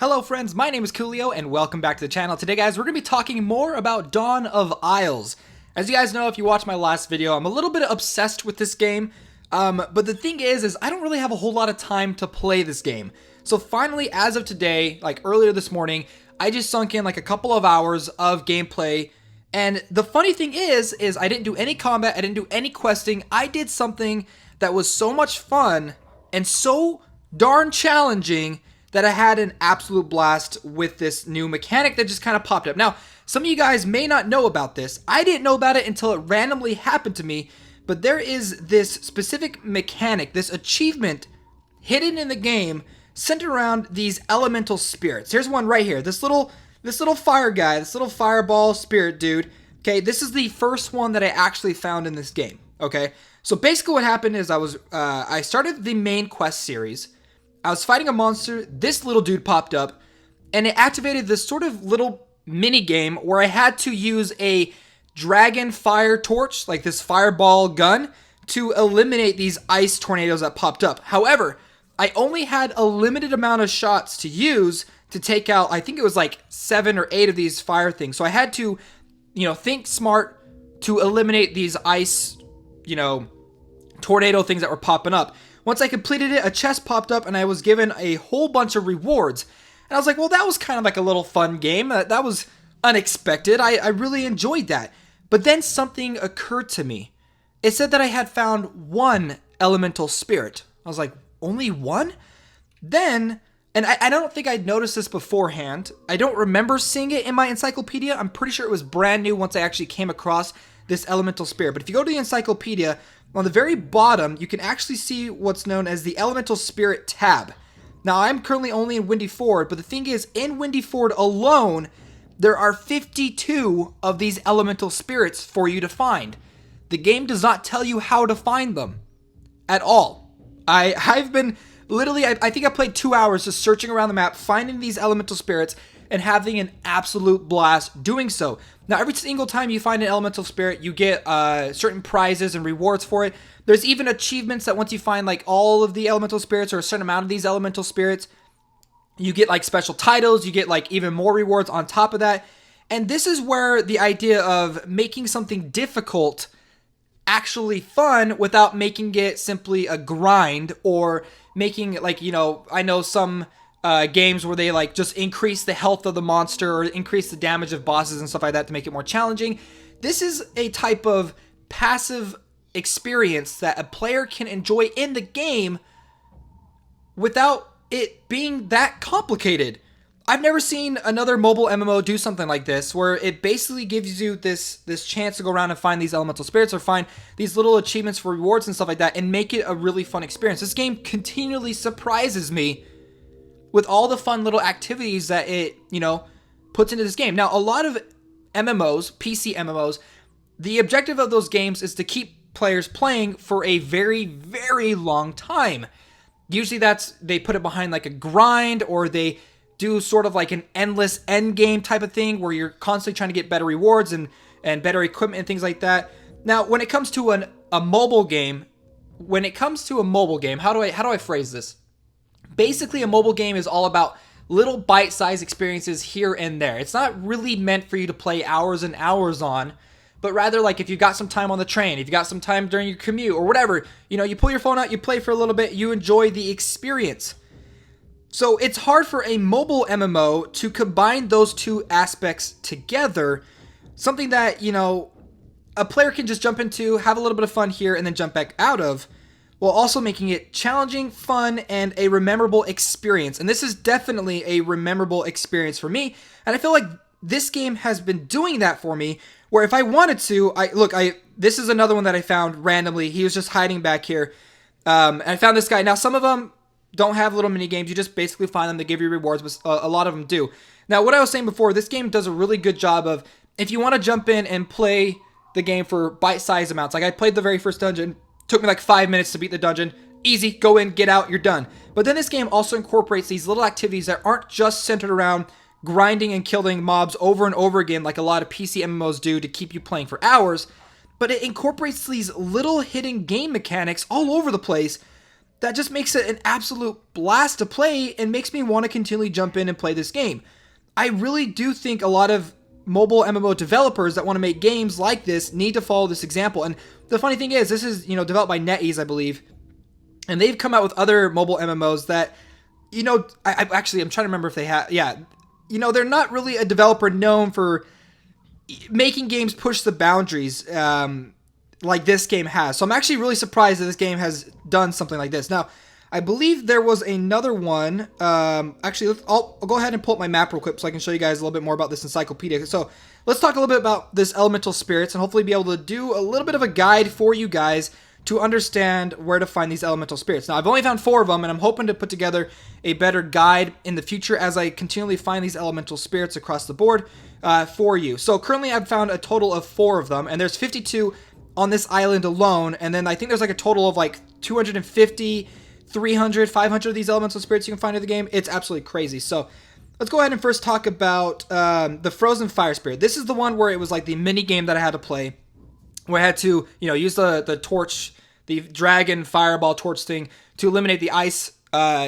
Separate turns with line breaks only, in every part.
Hello friends, my name is Koolio and welcome back to the channel. Today guys, we're going to be talking more about Dawn of Isles. As you guys know, if you watched my last video, I'm a little bit obsessed with this game. But the thing is I don't really have a whole lot of time to play this game. So finally, as of today, like earlier this morning, I just sunk in like a couple of hours of gameplay. And the funny thing is I didn't do any combat, I didn't do any questing. I did something that was so much fun and so darn challenging that I had an absolute blast with this new mechanic that just kind of popped up. Now, some of you guys may not know about this. I didn't know about it until it randomly happened to me, but there is this specific mechanic, this achievement hidden in the game centered around these elemental spirits. Here's one right here. This little fire guy, this little fireball spirit dude. Okay, this is the first one that I actually found in this game. Okay, so basically what happened is I started the main quest series. I was fighting a monster, this little dude popped up, and it activated this sort of little mini game where I had to use a dragon fire torch, like this fireball gun, to eliminate these ice tornadoes that popped up. However, I only had a limited amount of shots to use to take out, I think it was like 7 or 8 of these fire things. So I had to, think smart to eliminate these ice, tornado things that were popping up. Once I completed it, a chest popped up and I was given a whole bunch of rewards. And I was like, well, that was kind of like a little fun game. That was unexpected. I really enjoyed that. But then something occurred to me. It said that I had found one elemental spirit. I was like, only one? Then, and I don't think I'd noticed this beforehand. I don't remember seeing it in my encyclopedia. I'm pretty sure it was brand new once I actually came across this elemental spirit. But if you go to the encyclopedia, on the very bottom, you can actually see what's known as the Elemental Spirit tab. Now, I'm currently only in Windy Ford, but the thing is, in Windy Ford alone, there are 52 of these elemental spirits for you to find. The game does not tell you how to find them at all. I've been literally, I think I played 2 hours just searching around the map, finding these elemental spirits, and having an absolute blast doing so. Now, every single time you find an elemental spirit, you get certain prizes and rewards for it. There's even achievements that once you find like all of the elemental spirits or a certain amount of these elemental spirits, you get like special titles, you get like even more rewards on top of that. And this is where the idea of making something difficult actually fun without making it simply a grind or making it like, I know some games where they like just increase the health of the monster or increase the damage of bosses and stuff like that to make it more challenging. This is a type of passive experience that a player can enjoy in the game without it being that complicated. I've never seen another mobile MMO do something like this, where it basically gives you this chance to go around and find these elemental spirits or find these little achievements for rewards and stuff like that and make it a really fun experience. This game continually surprises me with all the fun little activities that it, puts into this game. Now, a lot of MMOs, PC MMOs, the objective of those games is to keep players playing for a very, very long time. Usually they put it behind like a grind, or they do sort of like an endless end game type of thing where you're constantly trying to get better rewards and better equipment and things like that. Now, when it comes to a mobile game, how do I phrase this? Basically, a mobile game is all about little bite-sized experiences here and there. It's not really meant for you to play hours and hours on, but rather like if you got some time on the train, if you got some time during your commute or whatever, you pull your phone out, you play for a little bit, you enjoy the experience. So it's hard for a mobile MMO to combine those two aspects together, something that, a player can just jump into, have a little bit of fun here, and then jump back out of, while also making it challenging, fun, and a memorable experience. And this is definitely a memorable experience for me, and I feel like this game has been doing that for me, where if I wanted to, this is another one that I found randomly. He was just hiding back here, and I found this guy. Now, some of them don't have little mini games. You just basically find them, they give you rewards, but a lot of them do. Now, what I was saying before, this game does a really good job of, if you want to jump in and play the game for bite-sized amounts, like I played the very first dungeon, took me like 5 minutes to beat the dungeon. Easy, go in, get out, you're done. But then this game also incorporates these little activities that aren't just centered around grinding and killing mobs over and over again like a lot of PC MMOs do to keep you playing for hours, but it incorporates these little hidden game mechanics all over the place that just makes it an absolute blast to play and makes me want to continually jump in and play this game. I really do think a lot of mobile MMO developers that want to make games like this need to follow this example. And the funny thing is, this is, developed by NetEase, I believe. And they've come out with other mobile MMOs that, I'm trying to remember if they have, they're not really a developer known for making games push the boundaries like this game has. So I'm actually really surprised that this game has done something like this. Now, I believe there was another one. I'll go ahead and pull up my map real quick so I can show you guys a little bit more about this encyclopedia. So let's talk a little bit about this elemental spirits and hopefully be able to do a little bit of a guide for you guys to understand where to find these elemental spirits. Now, I've only found 4 of them, and I'm hoping to put together a better guide in the future as I continually find these elemental spirits across the board for you. So currently I've found a total of 4 of them, and there's 52 on this island alone, and then I think there's like a total of like 250, 300, 500 of these elemental spirits you can find in the game. It's absolutely crazy. So let's go ahead and first talk about the Frozen Fire Spirit. This is the one where it was like the mini game that I had to play, where I had to, use the torch, the dragon fireball torch thing to eliminate the ice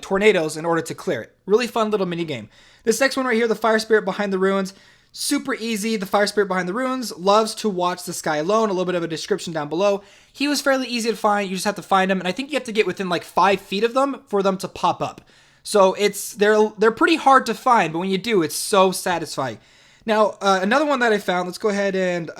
tornadoes in order to clear it. Really fun little mini game. This next one right here, the Fire Spirit Behind the Ruins. Super easy. The Fire Spirit Behind the Ruins loves to watch the sky alone. A little bit of a description down below. He was fairly easy to find. You just have to find him, and I think you have to get within like 5 feet of them for them to pop up. So they're pretty hard to find, but when you do, it's so satisfying. Now, another one that I found, let's go ahead and,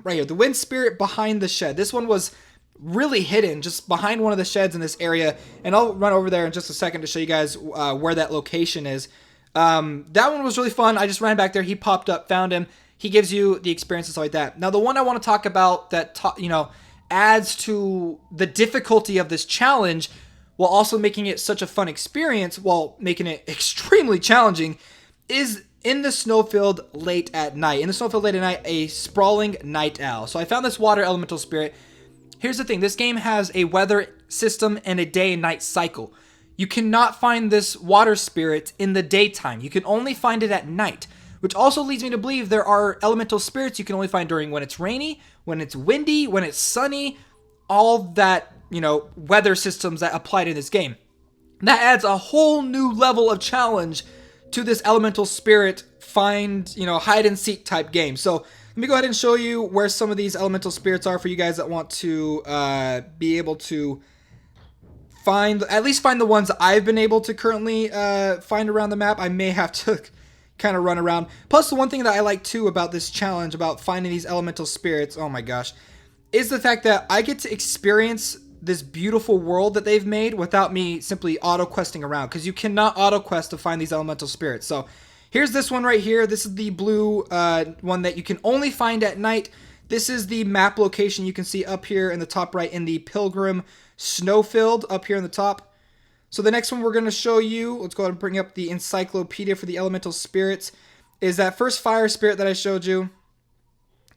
right here, the Wind Spirit Behind the Shed. This one was really hidden, just behind one of the sheds in this area, and I'll run over there in just a second to show you guys where that location is. That one was really fun. I just ran back there, he popped up, found him. He gives you the experience and stuff like that. Now, the one I want to talk about that, adds to the difficulty of this challenge while also making it such a fun experience while making it extremely challenging is in the snowfield late at night. In the snowfield late at night, a sprawling night owl. So I found this water elemental spirit. Here's the thing. This game has a weather system and a day and night cycle. You cannot find this water spirit in the daytime. You can only find it at night, which also leads me to believe there are elemental spirits you can only find during when it's rainy, when it's windy, when it's sunny, all that, weather systems that apply to this game. That adds a whole new level of challenge to this elemental spirit find, hide and seek type game. So let me go ahead and show you where some of these elemental spirits are for you guys that want to be able to at least find the ones I've been able to currently find around the map. I may have to kind of run around. Plus, the one thing that I like too about this challenge, about finding these elemental spirits, oh my gosh, is the fact that I get to experience this beautiful world that they've made without me simply auto-questing around, because you cannot auto-quest to find these elemental spirits. So here's this one right here. This is the blue one that you can only find at night. This is the map location you can see up here in the top right in the Pilgrim Snowfield up here in the top. So the next one we're going to show you, let's go ahead and bring up the encyclopedia for the elemental spirits, is that first fire spirit that I showed you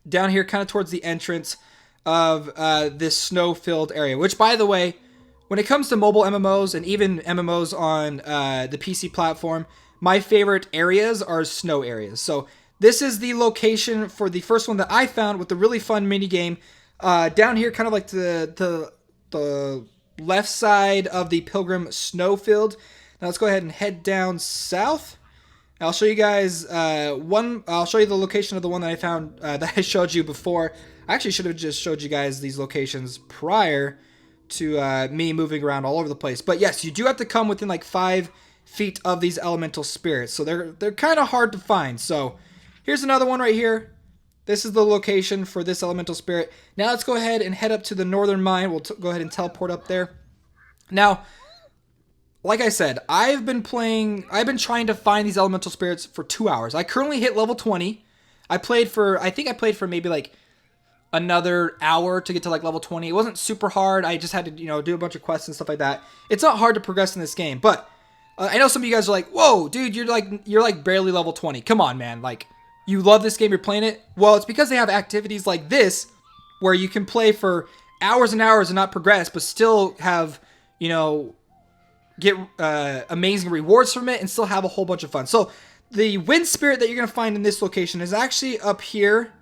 down here kind of towards the entrance of this snow-filled area, which, by the way, when it comes to mobile MMOs and even MMOs on the PC platform, my favorite areas are snow areas. So this is the location for the first one that I found with the really fun mini game down here, kind of like the left side of the Pilgrim Snowfield. Now let's go ahead and head down south. I'll show you guys I'll show you the location of the one that I found that I showed you before. I actually should have just showed you guys these locations prior to me moving around all over the place. But yes, you do have to come within like 5 feet of these elemental spirits. So they're kind of hard to find. So here's another one right here. This is the location for this elemental spirit. Now let's go ahead and head up to the northern mine. We'll go ahead and teleport up there. Now, like I said, I've been trying to find these elemental spirits for 2 hours. I currently hit level 20. I think I played for maybe like another hour to get to like level 20. It wasn't super hard. I just had to, do a bunch of quests and stuff like that. It's not hard to progress in this game, but I know some of you guys are like, "Whoa, dude, you're like barely level 20. Come on, man. Like, you love this game, you're playing it." Well, it's because they have activities like this where you can play for hours and hours and not progress, but still have, get amazing rewards from it and still have a whole bunch of fun. So the wind spirit that you're going to find in this location is actually up here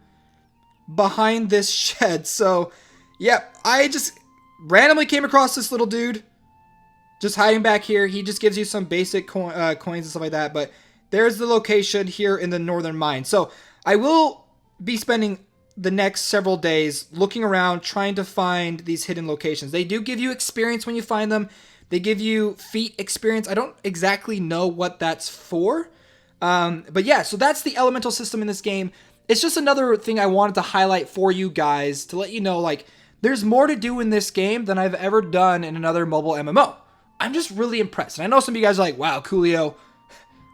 behind this shed. So, yep, I just randomly came across this little dude. just hiding back here. He just gives you some basic coins and stuff like that. But there's the location here in the northern mine. So I will be spending the next several days looking around, trying to find these hidden locations. They do give you experience when you find them. They give you feat experience. I don't exactly know what that's for. But yeah, so that's the elemental system in this game. It's just another thing I wanted to highlight for you guys to let you know, like, there's more to do in this game than I've ever done in another mobile MMO. I'm just really impressed. And I know some of you guys are like, wow, Koolio,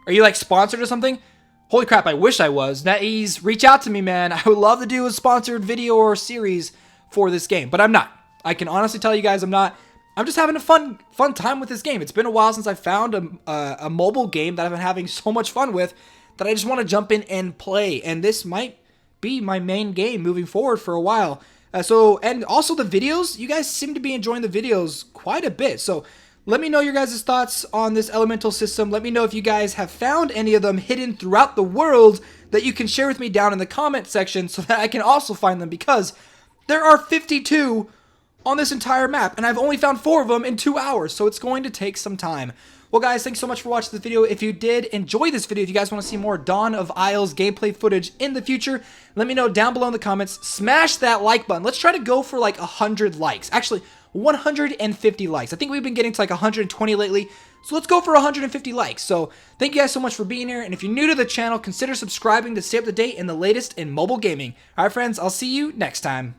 are you like sponsored or something? Holy crap, I wish I was. NetEase, reach out to me, man. I would love to do a sponsored video or series for this game, but I'm not. I can honestly tell you guys I'm not. I'm just having a fun time with this game. It's been a while since I found a mobile game that I've been having so much fun with that I just want to jump in and play. And this might be my main game moving forward for a while. And also the videos, you guys seem to be enjoying the videos quite a bit. So let me know your guys' thoughts on this elemental system. Let me know if you guys have found any of them hidden throughout the world that you can share with me down in the comment section so that I can also find them, because there are 52 on this entire map, and I've only found 4 of them in 2 hours, so it's going to take some time. Well, guys, thanks so much for watching this video. If you did enjoy this video, if you guys want to see more Dawn of Isles gameplay footage in the future, let me know down below in the comments. Smash that like button. Let's try to go for like 100 likes. Actually, 150 likes. I think we've been getting to like 120 lately, so let's go for 150 likes. So thank you guys so much for being here, and if you're new to the channel, consider subscribing to stay up to date in the latest in mobile gaming. All right, friends, I'll see you next time.